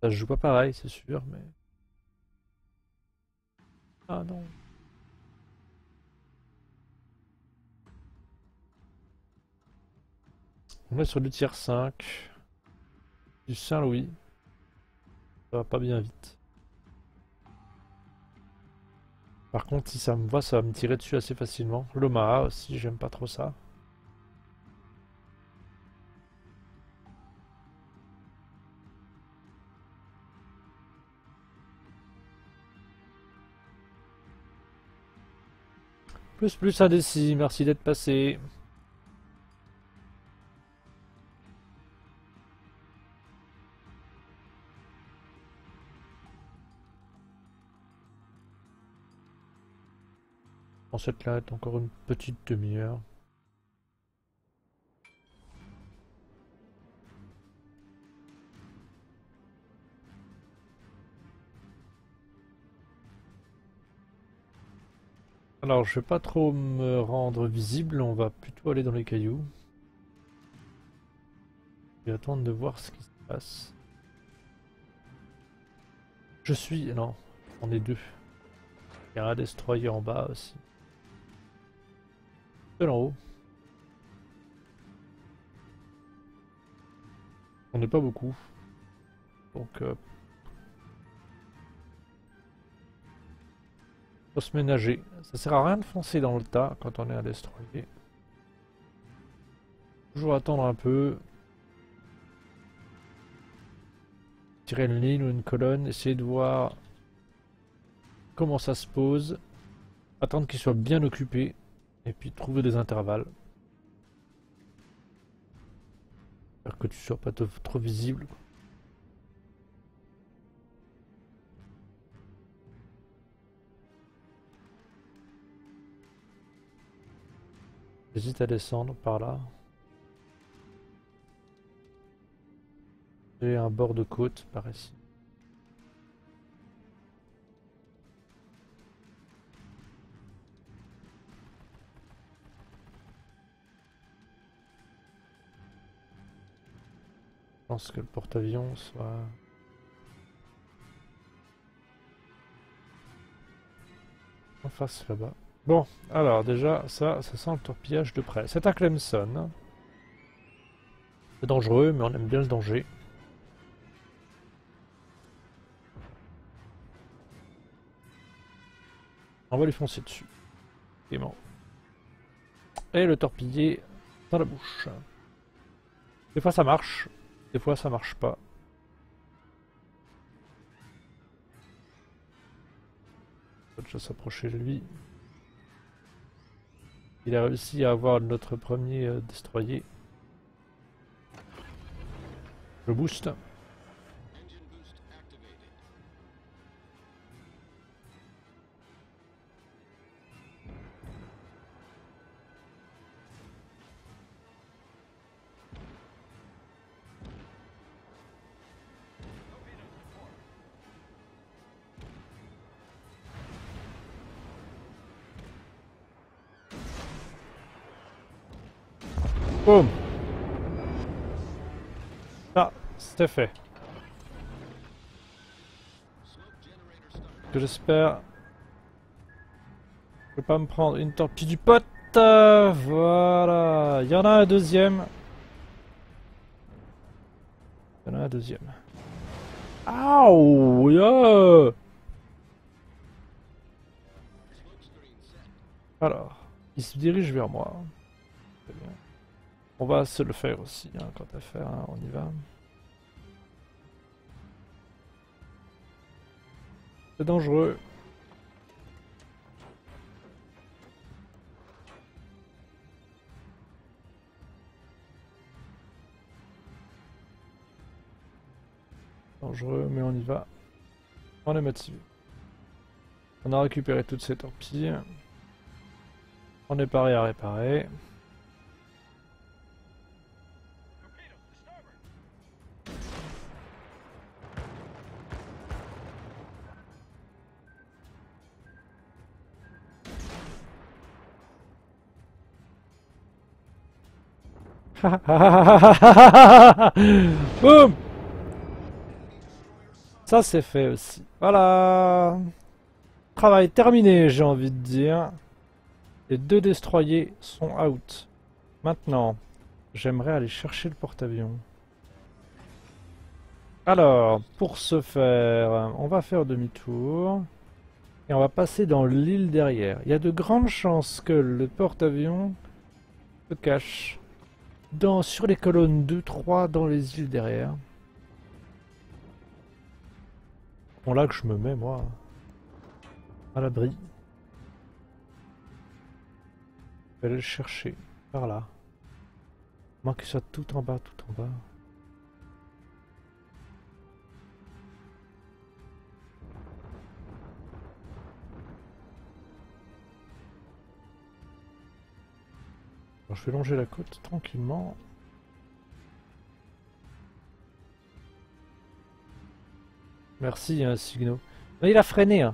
Ça se joue pas pareil, c'est sûr, mais... Ah non. On est sur du tier 5. Du Saint-Louis. Ça va pas bien vite. Par contre, si ça me voit, ça va me tirer dessus assez facilement. L'Omaha aussi, j'aime pas trop ça. Plus indécis, merci d'être passé. En cette là est encore une petite demi-heure. Alors, je vais pas trop me rendre visible, on va plutôt aller dans les cailloux. Et attendre de voir ce qui se passe. Je suis... Non, on est deux. Il y a un destroyer en bas aussi. Seul en haut. On n'est pas beaucoup. Donc, faut se ménager. Ça sert à rien de foncer dans le tas quand on est un destroyer. Toujours attendre un peu. Tirer une ligne ou une colonne. Essayer de voir comment ça se pose. Attendre qu'il soit bien occupé. Et puis trouver des intervalles. Faire que tu sois pas trop visible. J'hésite à descendre par là. J'ai un bord de côte par ici. Je pense que le porte-avions soit... en face là-bas. Bon, alors déjà, ça sent le torpillage de près. C'est un Clemson. C'est dangereux, mais on aime bien le danger. On va lui foncer dessus. Et bon. Et le torpiller dans la bouche. Des fois ça marche, des fois ça marche pas. On va déjà s'approcher de lui. Il a réussi à avoir notre premier destroyer. Le boost. Boum. Ah, c'était fait. Que j'espère... Je vais pas me prendre une torpille du pote. Voilà. Il y en a un deuxième. Il y en a un deuxième. Aouh, yeah. Alors, il se dirige vers moi. Très bien. On va se le faire aussi, hein, quant à faire, hein, on y va. C'est dangereux. Dangereux, mais on y va. On est motivé. On a récupéré toutes ces torpilles. On est paré à réparer. Boum. Ça c'est fait aussi. Voilà. Travail terminé, j'ai envie de dire. Les deux destroyers sont out. Maintenant, j'aimerais aller chercher le porte-avions. Alors, pour ce faire, on va faire demi-tour. Et on va passer dans l'île derrière. Il y a de grandes chances que le porte-avions se cache sur les colonnes 2-3 dans les îles derrière. Bon, là que je me mets, moi, à l'abri. Je vais aller le chercher, par là. Moins qu'il soit tout en bas, tout en bas. Alors, je vais longer la côte tranquillement. Merci, hein, Signo. Mais il a freiné, hein.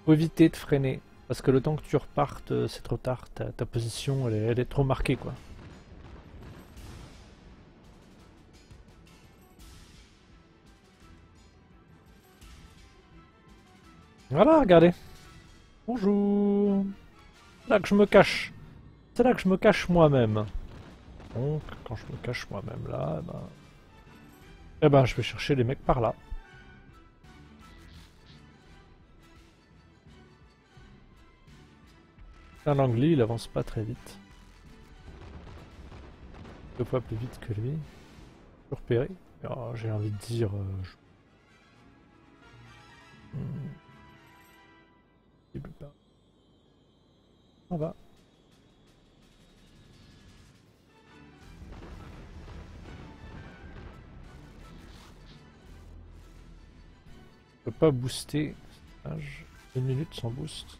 Faut éviter de freiner. Parce que le temps que tu repartes, c'est trop tard. Ta position, elle est trop marquée, quoi. Voilà, regardez. Bonjour. C'est là que je me cache. C'est là que je me cache moi-même. Donc, quand je me cache moi-même là, je vais chercher les mecs par là. Un Langley, il avance pas très vite. 2 fois plus vite que lui. Je peux repérer. Oh, j'ai envie de dire... On va. Je peux pas booster. 1 minute sans boost.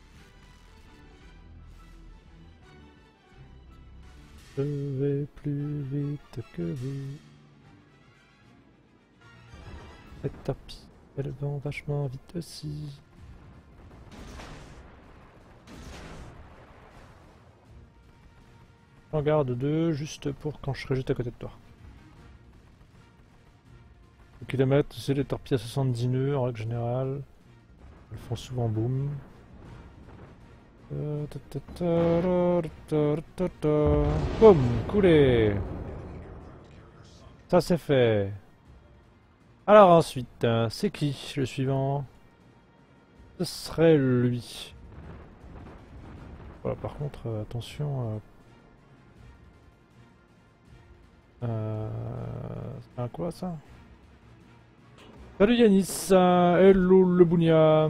Je vais plus vite que vous. Cette torpille, elle vend vachement vite aussi. J'en garde 2 juste pour quand je serai juste à côté de toi. Le kilomètre, c'est les torpilles à 70 nœuds en règle générale. Elles font souvent boom. Boum, coulé. Ça c'est fait. Alors ensuite, c'est qui le suivant? Ce serait lui. Voilà, par contre, attention. C'est un quoi ça? Salut Yanis, hello le Bounia.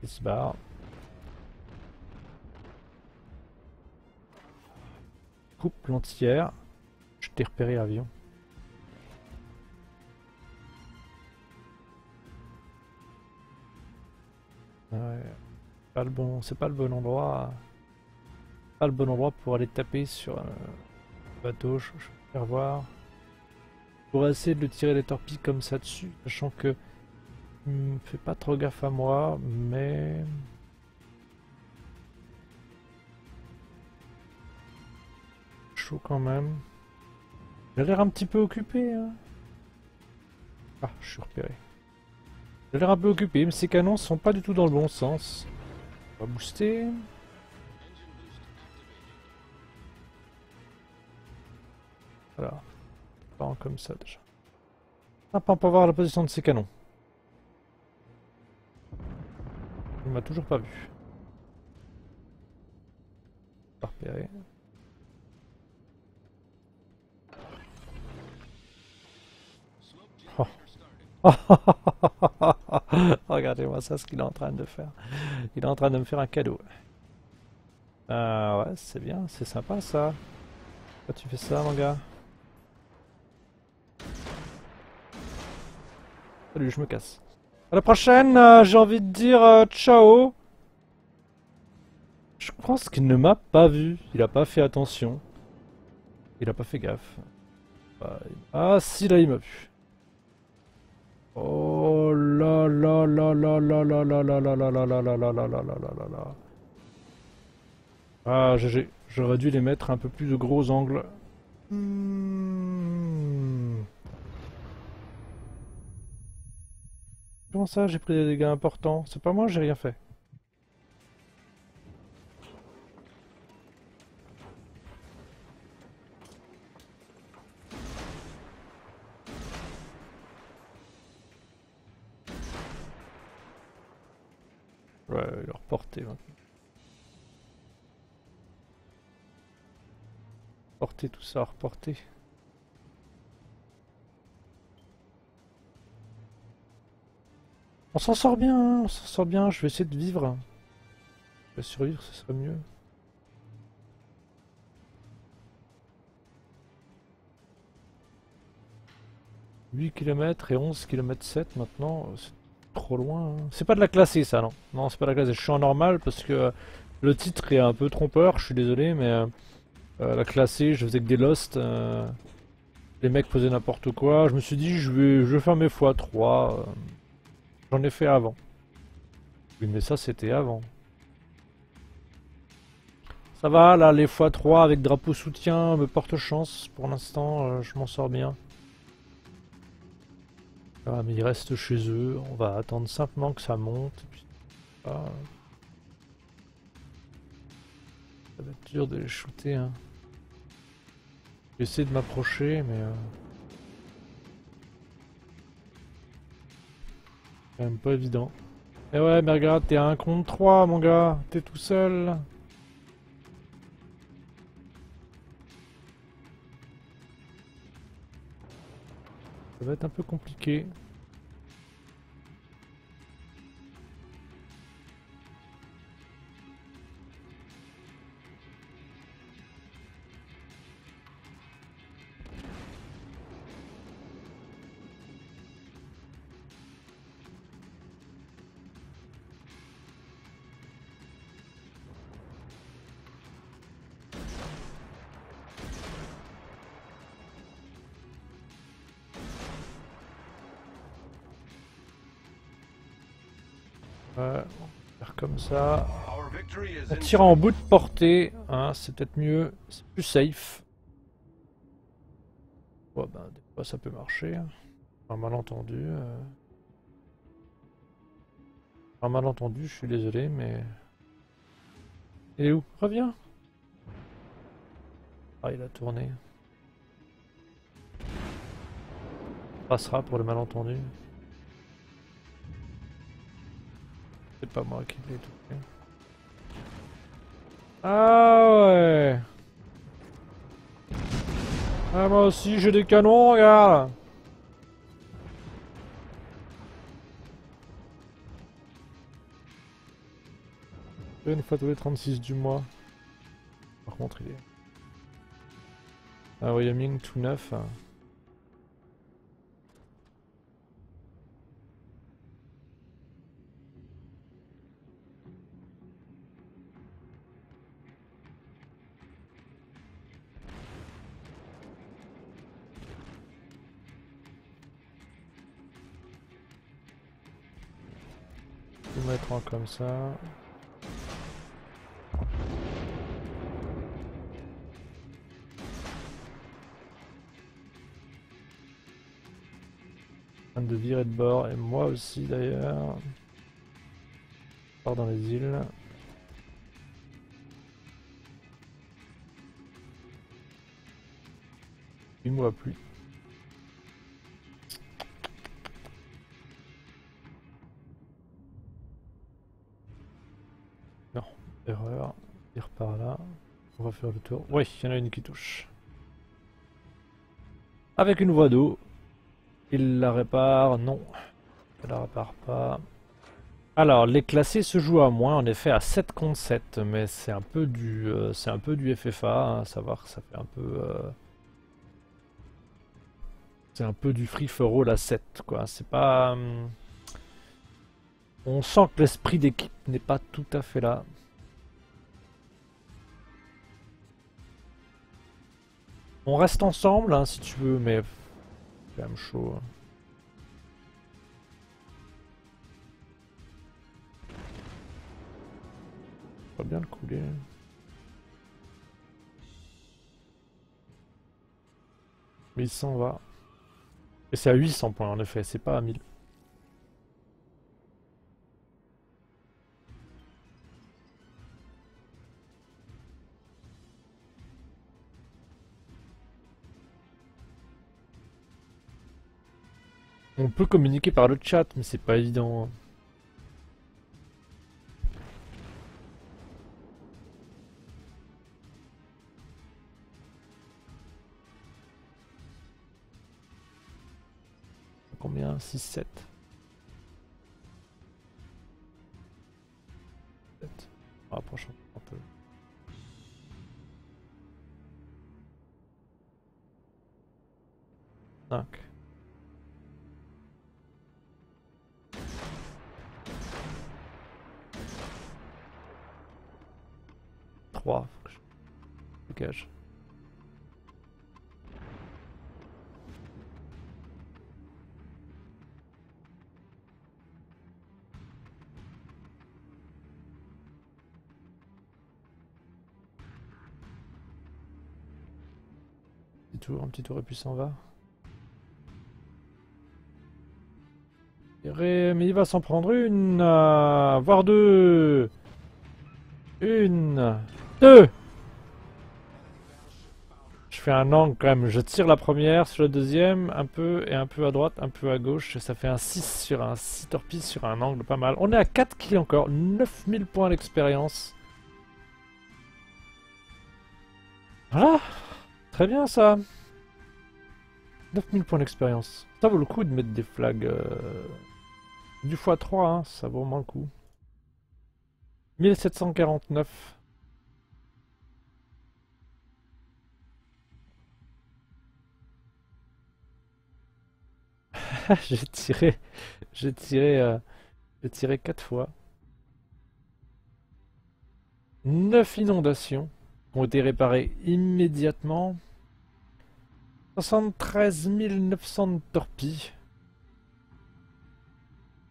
Il se barre. Coupe l'antière. Je t'ai repéré avion. Ouais. Pas le bon, c'est pas le bon endroit. Pas le bon endroit pour aller taper sur un bateau. Je vais faire voir. Pour essayer de le tirer les torpilles comme ça dessus, sachant que fais pas trop gaffe à moi, mais chaud quand même. Il a l'air un petit peu occupé. Hein. Ah, je suis repéré. Il a l'air un peu occupé, mais ses canons sont pas du tout dans le bon sens. On va booster. Voilà. Pas comme ça déjà. Sympa pour voir la position de ses canons. Il m'a toujours pas vu. Pas repéré. Oh. Regardez-moi ça, ce qu'il est en train de faire. Il est en train de me faire un cadeau. Ouais, c'est bien, c'est sympa ça. Pourquoi tu fais ça, mon gars? Salut, je me casse. À la prochaine, j'ai envie de dire ciao. Je pense qu'il ne m'a pas vu. Il a pas fait attention. Il a pas fait gaffe. Ah si, là il m'a vu. Oh là là là là là là là là là là là là là là là là là là là. Ah GG. J'aurais dû les mettre un peu plus de gros angles. Comment ça, j'ai pris des dégâts importants? C'est pas moi, j'ai rien fait. Ouais, il est reporté maintenant. Reporter tout ça, reporter. On s'en sort bien, hein, on s'en sort bien, je vais essayer de vivre. Je vais survivre, ce serait mieux. « 8 km et 11 km 7 maintenant, c'est trop loin. Hein. C'est pas de la classée ça, non. Non, c'est pas de la classée, je suis en normal parce que le titre est un peu trompeur, je suis désolé, mais la classée, je faisais que des lost. Les mecs faisaient n'importe quoi, je me suis dit je vais faire mes x3. J'en ai fait avant. Oui, mais ça c'était avant. Ça va, là, les x3 avec drapeau soutien me portent chance. Pour l'instant, je m'en sors bien. Ah, mais ils restent chez eux. On va attendre simplement que ça monte. Et puis, ah, ça va être dur de les shooter. Hein. J'ai essayé de m'approcher, mais... quand même pas évident. Et ouais, mais regarde, t'es à 1 contre 3, mon gars. T'es tout seul. Ça va être un peu compliqué. Ouais, on va faire comme ça. On tire en bout de portée, hein, c'est peut-être mieux, c'est plus safe. Ouais, ben, des fois ça peut marcher. Hein. Un malentendu. Un malentendu, je suis désolé, mais... Il est où? Reviens! Ah, il a tourné. On passera pour le malentendu. C'est pas moi qui l'ai touché. Ah ouais! Ah, moi aussi j'ai des canons, regarde! Une fois tous les 36 du mois. Par contre, il est... Un Wyoming tout neuf. Hein. Je vais mettre en comme ça. De virer de bord, et moi aussi d'ailleurs. Je pars dans les îles. Une mois plus. Non, erreur. Il repart là. On va faire le tour. Oui, il y en a une qui touche. Avec une voie d'eau. Il la répare. Non. Il la répare pas. Alors, les classés se jouent à moins, en effet, à 7 contre 7, mais c'est un peu du FFA, hein, à savoir que ça fait un peu... c'est un peu du free-for-all à 7, quoi. C'est pas... on sent que l'esprit d'équipe n'est pas tout à fait là. On reste ensemble, hein, si tu veux, mais... c'est quand même chaud. Hein. Pas bien le couler. Mais il s'en va. Et c'est à 800 points en effet, c'est pas à 1000. On peut communiquer par le chat, mais c'est pas évident. Combien? 6, 7. 7. Rapprochons un peu. Cinq. 3. Faut que je dégage. Un petit tour et puis s'en va. Mais il va s'en prendre une, voire deux. Une, deux. Je fais un angle quand même. Je tire la première sur le deuxième, un peu et un peu à droite, un peu à gauche. Ça fait un 6 sur un 6 torpilles sur un angle pas mal. On est à 4 kills encore, 9000 points d'expérience. Voilà, très bien ça. 9000 points d'expérience. Ça vaut le coup de mettre des flags du x3, hein, ça vaut vraiment le coup. 1749. J'ai tiré 4 fois. 9 inondations ont été réparées immédiatement. 73 900 torpilles.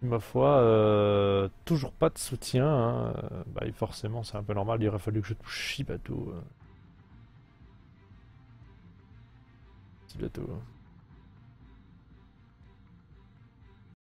Ma foi, toujours pas de soutien. Hein. Bah, forcément, c'est un peu normal. Il aurait fallu que je touche 6 bateaux. 6 bateaux.